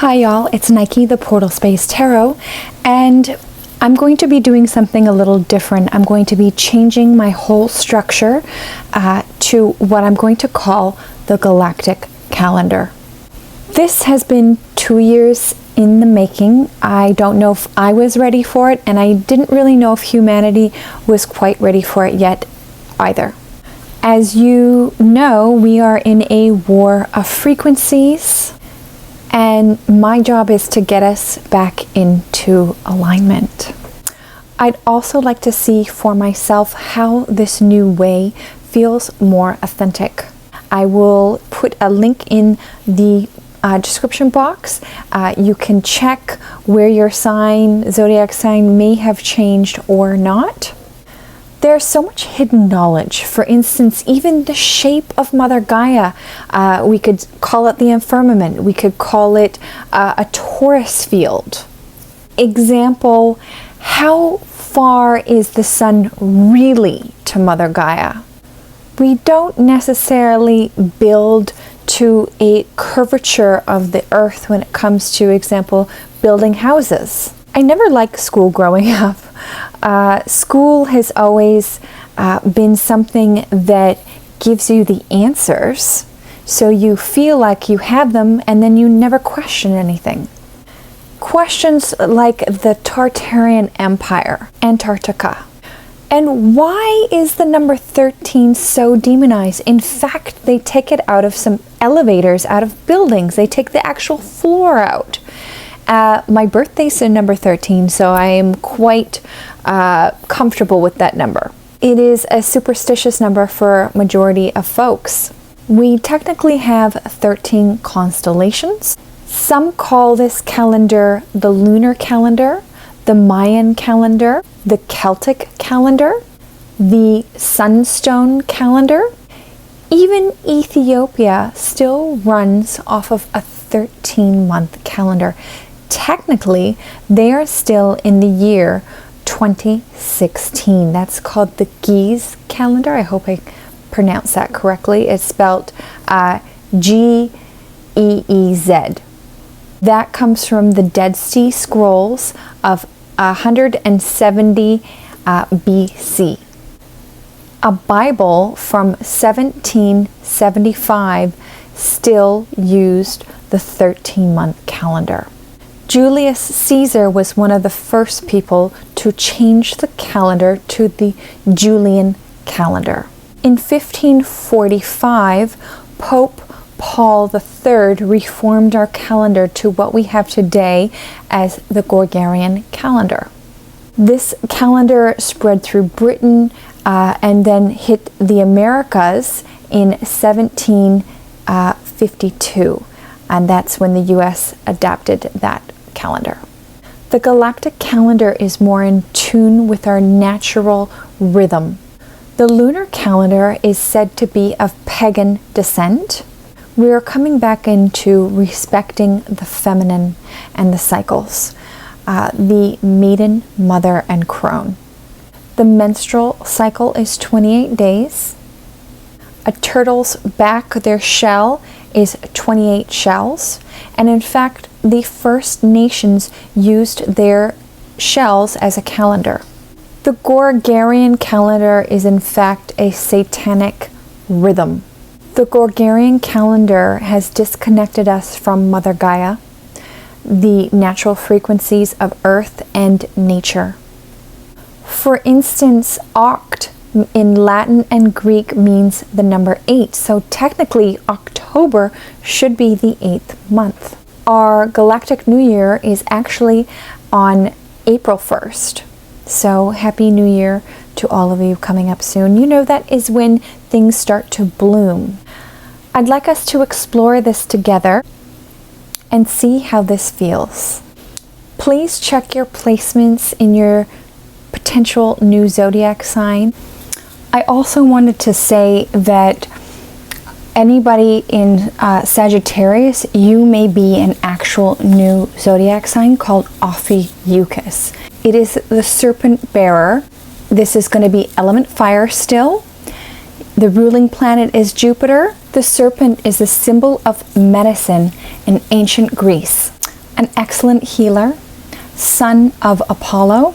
Hi y'all, it's Nike, the Portal Space Tarot, and I'm going to be doing something a little different. I'm going to be changing my whole structure to what I'm going to call the Galactic calendar. This has been 2 years in the making. I don't know if I was ready for it, and I didn't really know if humanity was quite ready for it yet either. As you know, we are in a war of frequencies, and my job is to get us back into alignment. I'd also like to see for myself how this new way feels more authentic. I will put a link in the description box. You can check where your sign, zodiac sign, may have changed or not. There's so much hidden knowledge. For instance, even the shape of Mother Gaia. We could call it the firmament. We could call it a torus field. Example, how far is the sun really to Mother Gaia? We don't necessarily build to a curvature of the earth when it comes to, example, building houses. I never liked school growing up. School has always been something that gives you the answers, so you feel like you have them and then you never question anything. Questions like the Tartarian Empire, Antarctica. And why is the number 13 so demonized? In fact, they take it out of some elevators, out of buildings. They take the actual floor out. My birthday's in number 13, so I am quite comfortable with that number. It is a superstitious number for majority of folks. We technically have 13 constellations. Some call this calendar the lunar calendar, the Mayan calendar, the Celtic calendar, the sunstone calendar. Even Ethiopia still runs off of a 13-month calendar. Technically, they are still in the year 2016. That's called the Ge'ez calendar. I hope I pronounced that correctly. It's spelled Ge'ez. That comes from the Dead Sea Scrolls of 170 BC. A Bible from 1775 still used the 13-month calendar. Julius Caesar was one of the first people to change the calendar to the Julian calendar. In 1545, Pope Paul III reformed our calendar to what we have today as the Gregorian calendar. This calendar spread through Britain and then hit the Americas in 1752, and that's when the US adapted that calendar. The galactic calendar is more in tune with our natural rhythm. The lunar calendar is said to be of pagan descent. We are coming back into respecting the feminine and the cycles, the maiden, mother, and crone. The menstrual cycle is 28 days. A turtle's back, their shell, is 28 shells. And in fact, the First Nations used their shells as a calendar. The Gregorian calendar is in fact a satanic rhythm. The Gregorian calendar has disconnected us from Mother Gaia, the natural frequencies of Earth and nature. For instance, oct in Latin and Greek means the number 8, so technically October should be the 8th month. Our Galactic New Year is actually on April 1st, so Happy New Year to all of you coming up soon. You know that is when things start to bloom. I'd like us to explore this together and see how this feels. Please check your placements in your potential new zodiac sign. I also wanted to say that anybody in Sagittarius, you may be an actual new zodiac sign called Ophiuchus. It is the serpent bearer. This is going to be element fire still. The ruling planet is Jupiter. The serpent is the symbol of medicine in ancient Greece. an excellent healer, son of Apollo,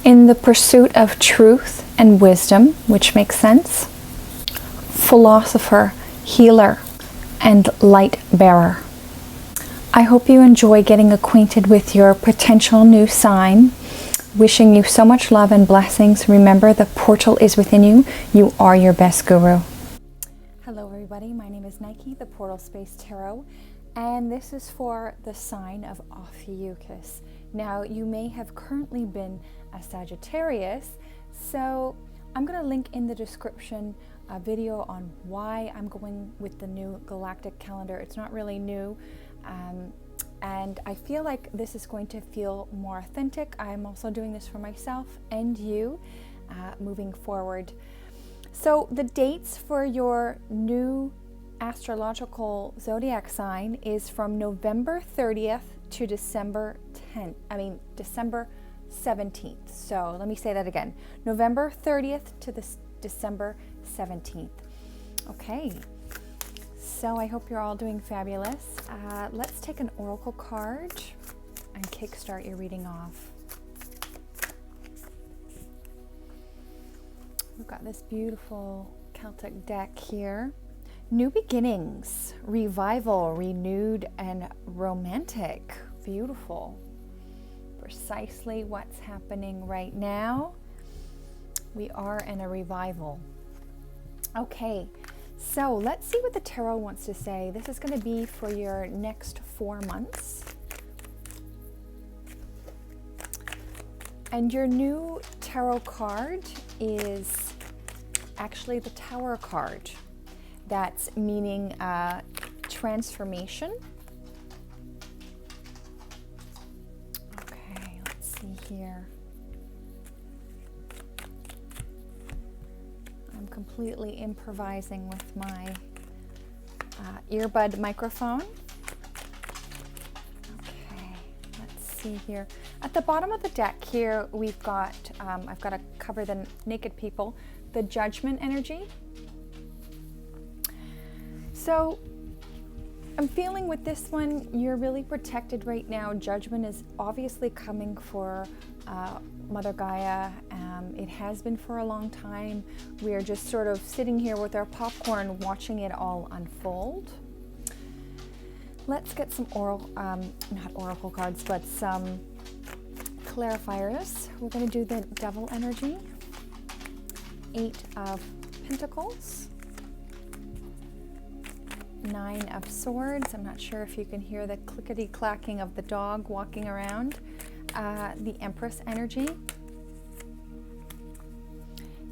in the pursuit of truth and wisdom, which makes sense, philosopher, healer, and light bearer. I hope you enjoy getting acquainted with your potential new sign. Wishing you so much love and blessings. Remember, the portal is within you. You are your best guru. Hello everybody, my name is Nike, the Portal Space Tarot, and this is for the sign of Ophiuchus. Now, you may have currently been a Sagittarius, so I'm going to link in the description a video on why I'm going with the new Galactic calendar. It's not really new, and I feel like this is going to feel more authentic. I'm also doing this for myself and you moving forward. So the dates for your new astrological zodiac sign is from November 30th to December 17th. So let me say that again. November 30th to December 17th. Okay. So I hope you're all doing fabulous. Let's take an oracle card and kickstart your reading off. We've got this beautiful Celtic deck here. New beginnings, revival, renewed and romantic. Beautiful. Precisely what's happening right now. We are in a revival. Okay, so let's see what the tarot wants to say. This is going to be for your next 4 months. And your new tarot card is actually the Tower card. That's meaning transformation. Okay, let's see here. I'm completely improvising with my earbud microphone. Okay, let's see here. At the bottom of the deck here, we've got, I've got to cover the naked people, the Judgment energy. So I'm feeling with this one, you're really protected right now. Judgment is obviously coming for Mother Gaia. It has been for a long time. We are just sort of sitting here with our popcorn watching it all unfold. Let's get some not oracle cards, but some clarifiers. We're going to do the Devil energy, 8 of Pentacles, 9 of Swords. I'm not sure if you can hear the clickety-clacking of the dog walking around. The Empress energy,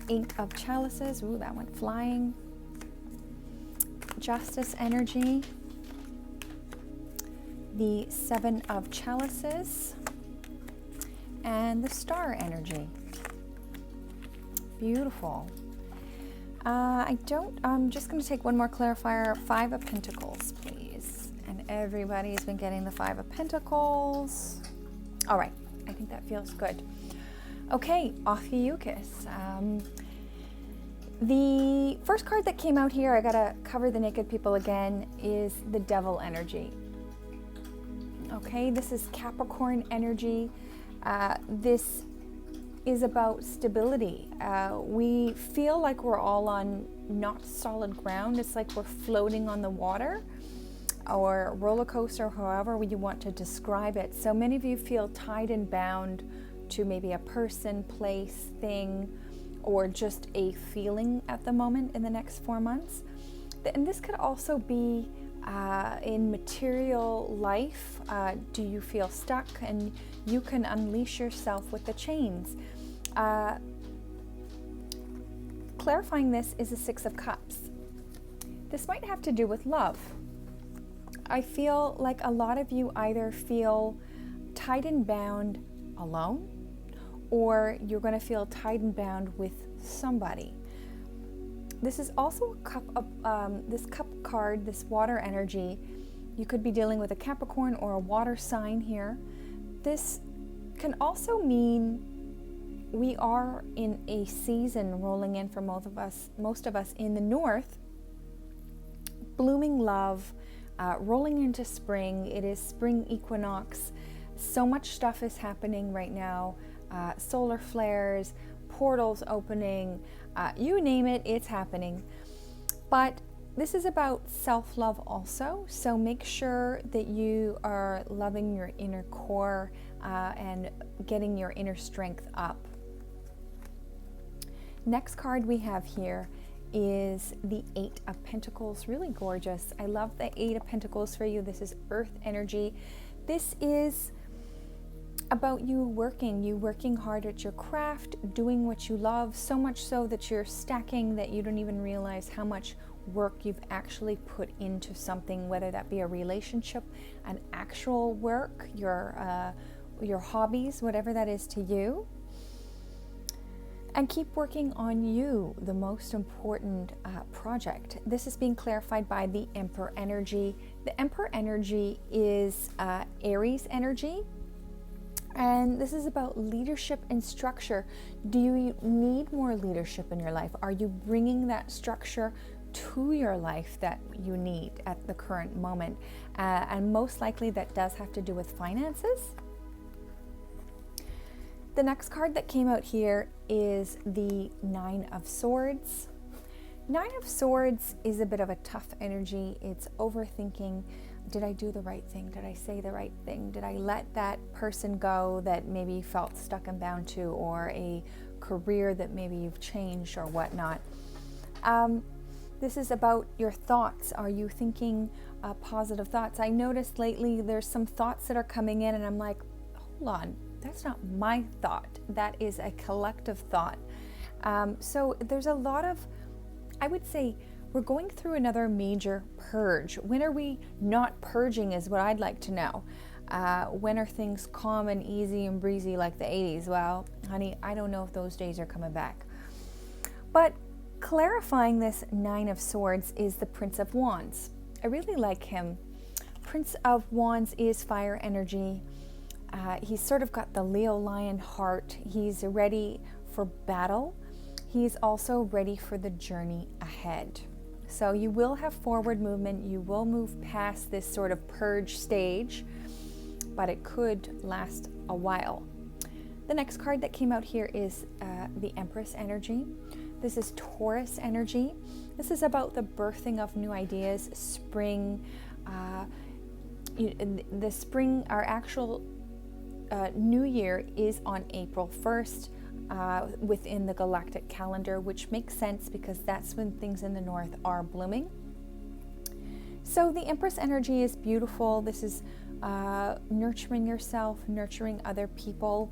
8 of Chalices. Ooh, that went flying. Justice energy, the 7 of Chalices, and the Star energy. Beautiful. I'm just going to take one more clarifier. 5 of Pentacles, please. And everybody's been getting the 5 of Pentacles. All right, I think that feels good. Okay, Ophiuchus. The first card that came out here, I gotta cover the naked people again, is the Devil energy. Okay, this is Capricorn energy. This is about stability. We feel like we're all on not solid ground. It's like we're floating on the water or roller coaster, however you want to describe it. So many of you feel tied and bound to maybe a person, place, thing, or just a feeling at the moment in the next 4 months. And this could also be in material life. Do you feel stuck? And you can unleash yourself with the chains. Clarifying this is the 6 of Cups. This might have to do with love. I feel like a lot of you either feel tied and bound alone, or you're going to feel tied and bound with somebody. This is also a cup of this cup card, this water energy. You could be dealing with a Capricorn or a water sign here. This can also mean we are in a season rolling in for most of us in the north, blooming love, rolling into spring. It is spring equinox. So much stuff is happening right now. Solar flares, portals opening, you name it, it's happening. But this is about self-love also, so make sure that you are loving your inner core and getting your inner strength up. Next card we have here is the Eight of Pentacles. Really gorgeous. I love the Eight of Pentacles for you. This is earth energy. This is about you working hard at your craft, doing what you love, so much so that you're stacking that you don't even realize how much work you've actually put into something, whether that be a relationship, an actual work, your hobbies, whatever that is to you. And keep working on you, the most important project. This is being clarified by the Emperor energy. The Emperor energy is Aries energy. And this is about leadership and structure. Do you need more leadership in your life? Are you bringing that structure to your life that you need at the current moment? And most likely that does have to do with finances. The next card that came out here is the Nine of Swords. Nine of Swords is a bit of a tough energy. It's overthinking. Did I do the right thing? Did I say the right thing? Did I let that person go that maybe you felt stuck and bound to, or a career that maybe you've changed or whatnot? This is about your thoughts. Are you thinking positive thoughts? I noticed lately there's some thoughts that are coming in and I'm like, hold on, that's not my thought. That is a collective thought. So there's a lot of, I would say, we're going through another major purge. When are we not purging is what I'd like to know. When are things calm and easy and breezy like the 80s? Well, honey, I don't know if those days are coming back. But clarifying this Nine of Swords is the Prince of Wands. I really like him. Prince of Wands is fire energy. He's sort of got the Leo lion heart. He's ready for battle. He's also ready for the journey ahead. So you will have forward movement. You will move past this sort of purge stage, but it could last a while. The next card that came out here is the Empress energy. This is Taurus energy. This is about the birthing of new ideas, spring. The spring, our actual new year is on April 1st. Within the Galactic calendar, which makes sense because that's when things in the north are blooming. So the Empress energy is beautiful. This is nurturing yourself, nurturing other people.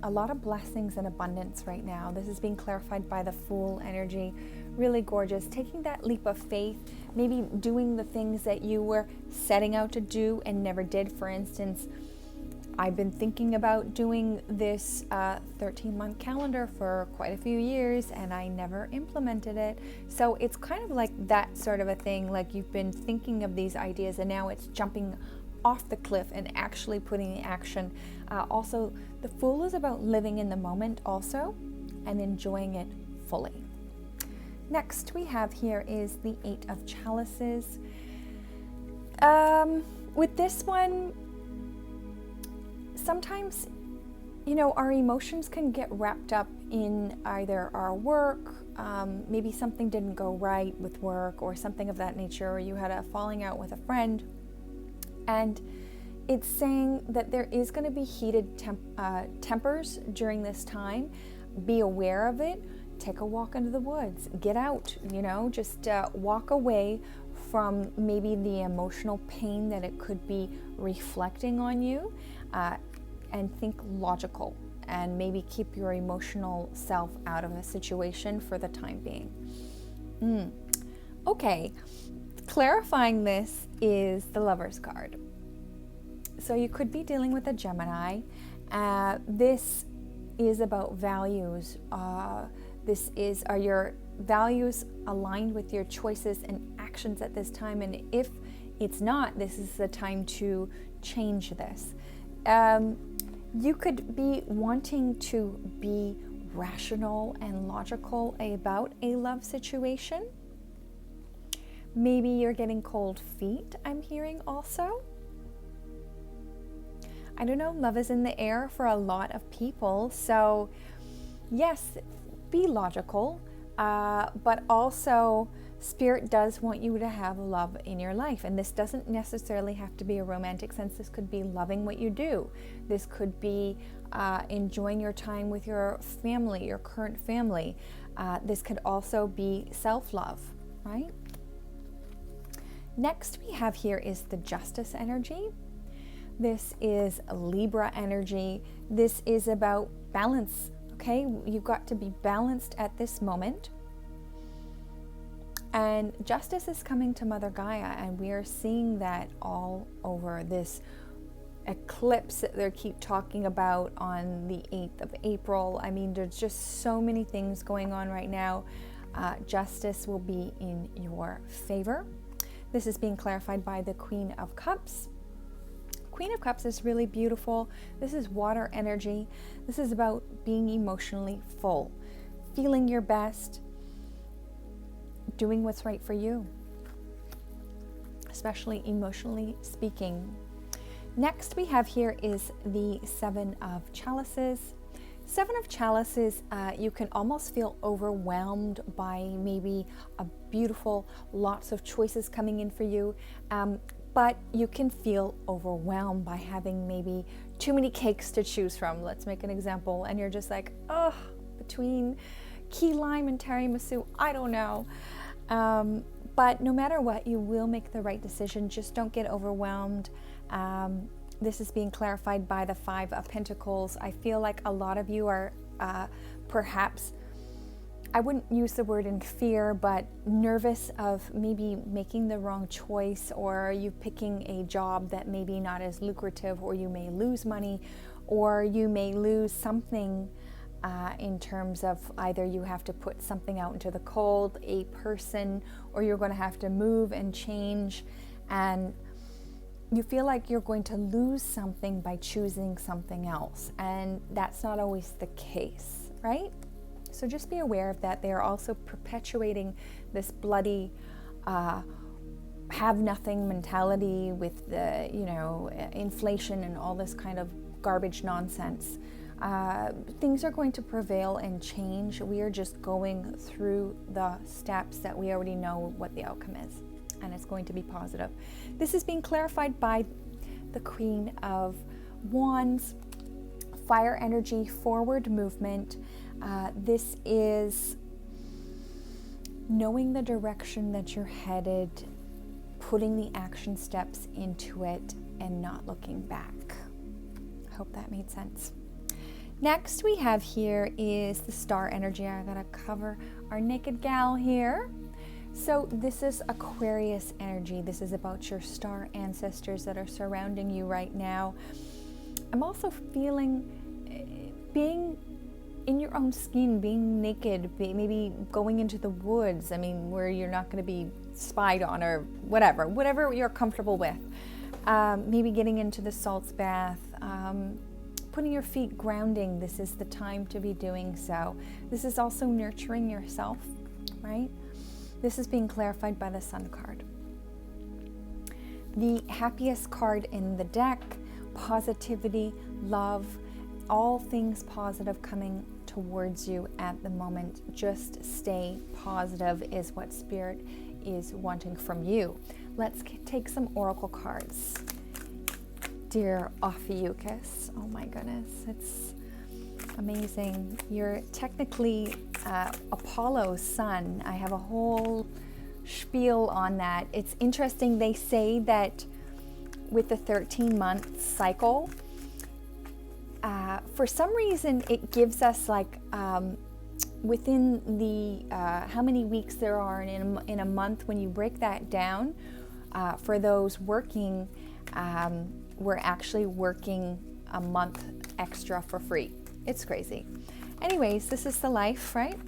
A lot of blessings and abundance right now. This is being clarified by the Fool energy. Really gorgeous. Taking that leap of faith, maybe doing the things that you were setting out to do and never did. For instance, I've been thinking about doing this 13-month calendar for quite a few years and I never implemented it. So it's kind of like that sort of a thing, like you've been thinking of these ideas and now it's jumping off the cliff and actually putting in action. Also, the Fool is about living in the moment also and enjoying it fully. Next we have here is the Eight of Chalices. With this one, sometimes, you know, our emotions can get wrapped up in either our work, maybe something didn't go right with work or something of that nature, or you had a falling out with a friend. And it's saying that there is going to be heated tempers during this time. Be aware of it. Take a walk into the woods. Get out, you know, just walk away from maybe the emotional pain that it could be reflecting on you, and think logical and maybe keep your emotional self out of a situation for the time being. Okay, clarifying this is the Lover's card. So you could be dealing with a Gemini. This is about values. Are your values aligned with your choices and actions at this time? And if it's not, this is the time to change this. You could be wanting to be rational and logical about a love situation, Maybe you're getting cold feet, I'm hearing also. I don't know, love is in the air for a lot of people. So yes, be logical, but also Spirit does want you to have love in your life. And this doesn't necessarily have to be a romantic sense. This could be loving what you do. This could be enjoying your time with your family, your current family. This could also be self-love, right? Next we have here is the Justice energy. This is Libra energy. This is about balance, okay? You've got to be balanced at this moment. And justice is coming to Mother Gaia, and we are seeing that all over this eclipse that they keep talking about on the 8th of April. I mean, there's just so many things going on right now. Justice will be in your favor. This is being clarified by the Queen of Cups. Queen of Cups is really beautiful. This is water energy. This is about being emotionally full, feeling your best, doing what's right for you, especially emotionally speaking. Next we have here is the Seven of Chalices. Seven of Chalices, you can almost feel overwhelmed by maybe a beautiful, lots of choices coming in for you, but you can feel overwhelmed by having maybe too many cakes to choose from. Let's make an example, and you're just like, oh, between key lime and tiramisu, I don't know. But no matter what, you will make the right decision. Just don't get overwhelmed. This is being clarified by the Five of Pentacles. I feel like a lot of you are perhaps, I wouldn't use the word in fear, but nervous of maybe making the wrong choice, or you picking a job that maybe not as lucrative, or you may lose money, or you may lose something in terms of either you have to put something out into the cold, a person, or you're going to have to move and change, and you feel like you're going to lose something by choosing something else, and that's not always the case, right? So just be aware of that. They are also perpetuating this bloody have-nothing mentality with the, inflation and all this kind of garbage nonsense. Things are going to prevail and change. We are just going through the steps that we already know what the outcome is, and it's going to be positive. This is being clarified by the Queen of Wands. Fire energy, forward movement. This is knowing the direction that you're headed, putting the action steps into it, and not looking back. I hope that made sense. Next we have here is the star energy. I gotta cover our naked gal here. So this is Aquarius energy. This is about your star ancestors that are surrounding you right now. I'm also feeling being in your own skin, being naked, maybe going into the woods, where you're not going to be spied on, or whatever you're comfortable with. Maybe getting into the salts bath, putting your feet grounding. This is the time to be doing so. This is also nurturing yourself, right? This is being clarified by the Sun card. The happiest card in the deck, positivity, love, all things positive coming towards you at the moment. Just stay positive is what Spirit is wanting from you. Let's take some oracle cards. Dear Ophiuchus, oh my goodness, it's amazing. You're technically Apollo's son. I have a whole spiel on that. It's interesting. They say that with the 13-month cycle, for some reason it gives us within the how many weeks there are in a month. When you break that down, for those working, we're actually working a month extra for free. It's crazy. Anyways, this is the life, right?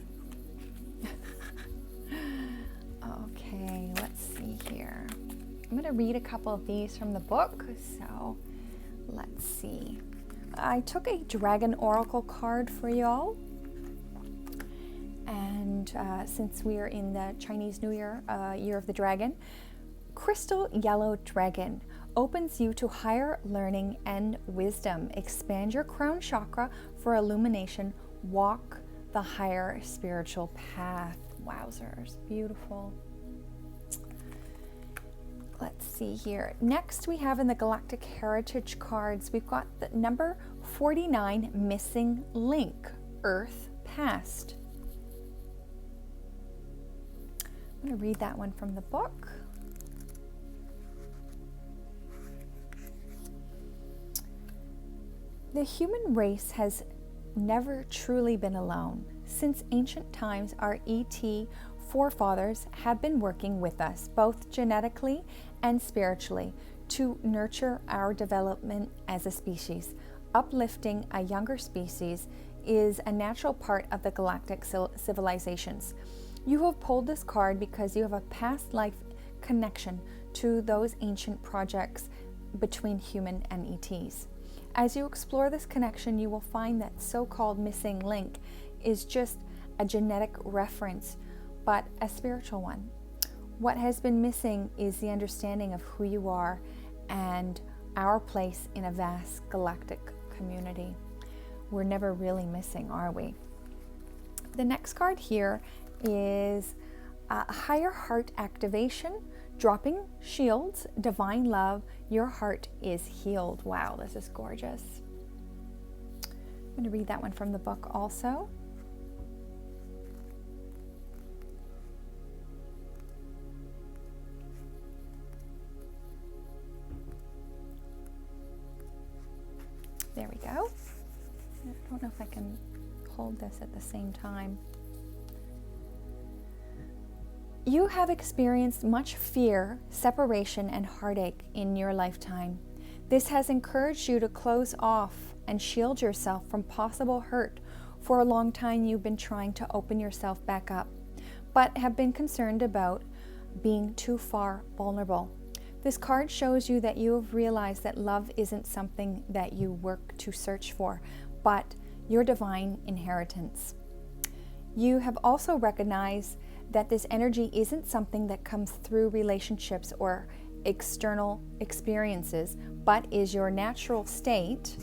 Okay, let's see here. I'm going to read a couple of these from the book. So let's see. I took a dragon oracle card for y'all. And since we are in the Chinese New Year, Year of the Dragon, Crystal Yellow Dragon opens you to higher learning and wisdom. Expand your crown chakra for illumination. Walk the higher spiritual path. Wowzers, beautiful. Let's see here. Next we have in the Galactic Heritage cards, we've got the number 49, Missing Link, Earth Past. I'm going to read that one from the book. The human race has never truly been alone. Since ancient times, our ET forefathers have been working with us, both genetically and spiritually, to nurture our development as a species. Uplifting a younger species is a natural part of the galactic civilizations. You have pulled this card because you have a past life connection to those ancient projects between human and ETs. As you explore this connection, you will find that so-called missing link is just a genetic reference, but a spiritual one. What has been missing is the understanding of who you are and our place in a vast galactic community. We're never really missing, are we? The next card here is higher heart activation, dropping shields, divine love, your heart is healed. Wow, this is gorgeous. I'm going to read that one from the book also. There we go. I don't know if I can hold this at the same time. You have experienced much fear, separation, and heartache in your lifetime. This has encouraged you to close off and shield yourself from possible hurt. For a long time, you've been trying to open yourself back up, but have been concerned about being too far vulnerable. This card shows you that you have realized that love isn't something that you work to search for, but your divine inheritance. You have also recognized that this energy isn't something that comes through relationships or external experiences, but is your natural state,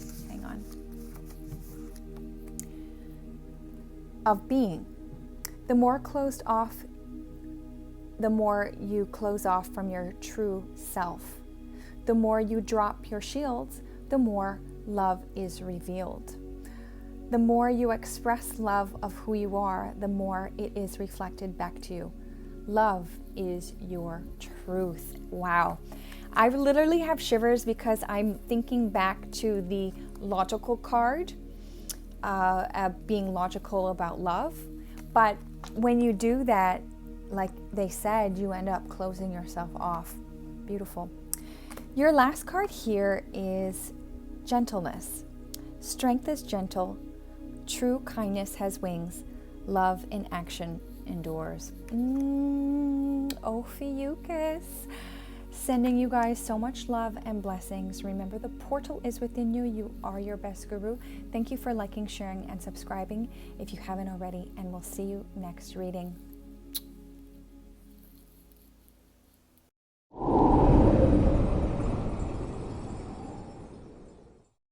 of being. The more you close off from your true self. The more you drop your shields, the more love is revealed. The more you express love of who you are, the more it is reflected back to you. Love is your truth. Wow. I literally have shivers because I'm thinking back to the logical card, being logical about love. But when you do that, like they said, you end up closing yourself off. Beautiful. Your last card here is gentleness. Strength is gentle. True kindness has wings. Love in action endures. Ophiuchus. Sending you guys so much love and blessings. Remember, the portal is within you. You are your best guru. Thank you for liking, sharing, and subscribing if you haven't already, and we'll see you next reading.